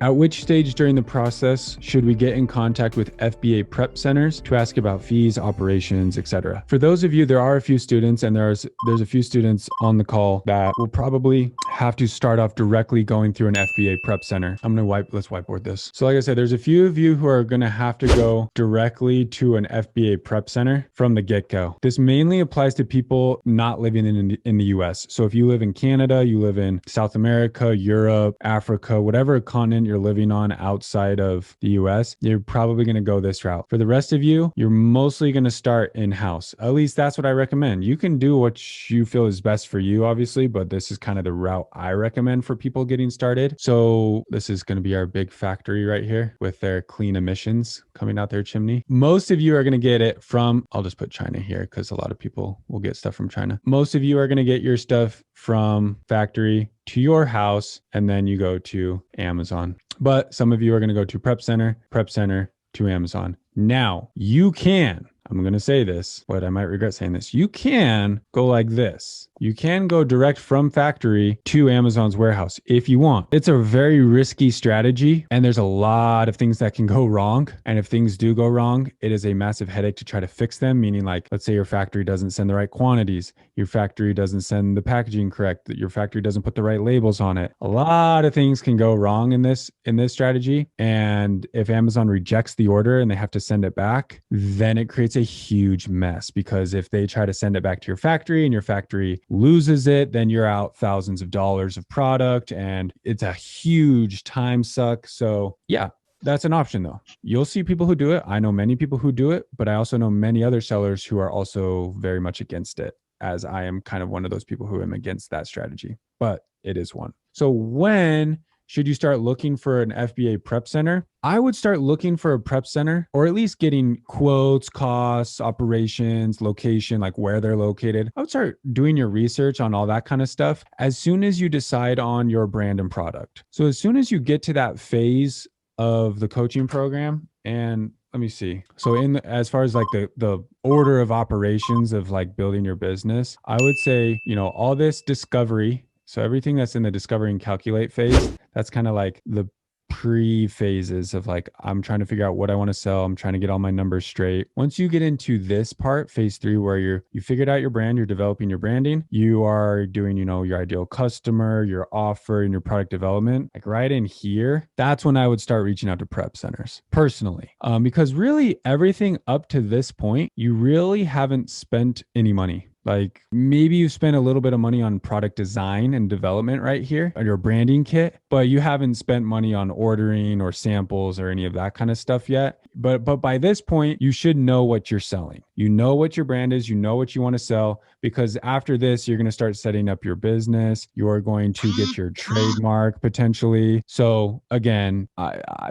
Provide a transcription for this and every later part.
At which stage during the process should we get in contact with FBA prep centers to ask about fees, operations, etc.? For those of you, there are a few students, and there's a few students on the call that will probably have to start off directly going through an FBA prep center. Let's whiteboard this. So like I said, there's a few of you who are going to have to go directly to an FBA prep center from the get-go. This mainly applies to people not living in the US. So if you live in Canada, you live in South America, Europe, Africa, whatever continent you're living on outside of the US, you're probably going to go this route. For the rest of you, you're mostly going to start in-house. At least that's what I recommend. You can do what you feel is best for you, obviously, but this is kind of the route I recommend for people getting started. So this is going to be our big factory right here with their clean emissions coming out their chimney. Most of you are going to get it from, I'll just put China here because a lot of people will get stuff from China. Most of you are going to get your stuff from factory to your house, and then you go to Amazon. But some of you are going to go to prep center to Amazon. Now, you can, I'm going to say this, but I might regret saying this. You can go like this. You can go direct from factory to Amazon's warehouse if you want. It's a very risky strategy, and there's a lot of things that can go wrong. And if things do go wrong, it is a massive headache to try to fix them, meaning like, let's say your factory doesn't send the right quantities, your factory doesn't send the packaging correct, that your factory doesn't put the right labels on it. A lot of things can go wrong in this strategy. And if Amazon rejects the order and they have to send it back, then it creates a huge mess, because if they try to send it back to your factory and your factory loses it, then you're out thousands of dollars of product, and it's a huge time suck. So yeah, that's an option though. You'll see people who do it. I know many people who do it, but I also know many other sellers who are also very much against it, as I am kind of one of those people who am against that strategy, but it is one. So when should you start looking for an FBA prep center? I would start looking for a prep center, or at least getting quotes, costs, operations, location, like where they're located. I would start doing your research on all that kind of stuff as soon as you decide on your brand and product. So as soon as you get to that phase of the coaching program, and let me see. So as far as like the order of operations of like building your business, I would say, all this discovery. So everything that's in the discovery and calculate phase, that's kind of like the pre-phases of like, I'm trying to figure out what I want to sell. I'm trying to get all my numbers straight. Once you get into this part, phase 3, where you figured out your brand, you're developing your branding, you are doing, your ideal customer, your offer, and your product development, like right in here, that's when I would start reaching out to prep centers personally. Because really everything up to this point, you really haven't spent any money. Like maybe you spent a little bit of money on product design and development right here on your branding kit, but you haven't spent money on ordering or samples or any of that kind of stuff yet. But by this point, you should know what you're selling. You know what your brand is, you know what you want to sell, because after this, you're going to start setting up your business. You're going to get your trademark potentially. So again,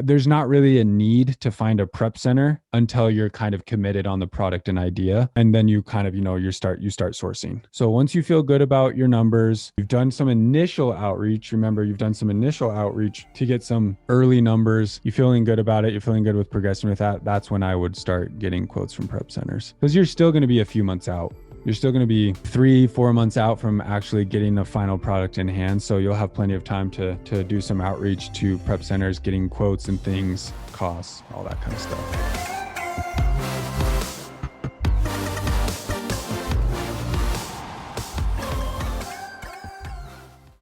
there's not really a need to find a prep center until you're kind of committed on the product and idea. And then you kind of, you start sourcing. So once you feel good about your numbers, you've done some initial outreach. Remember, you've done some initial outreach to get some early numbers. You're feeling good about it. You're feeling good with progressing with that. That's when I would start getting quotes from prep centers, because you're still going to be a few months out. You're still going to be 3-4 months out from actually getting the final product in hand. So you'll have plenty of time to do some outreach to prep centers, getting quotes and things, costs, all that kind of stuff.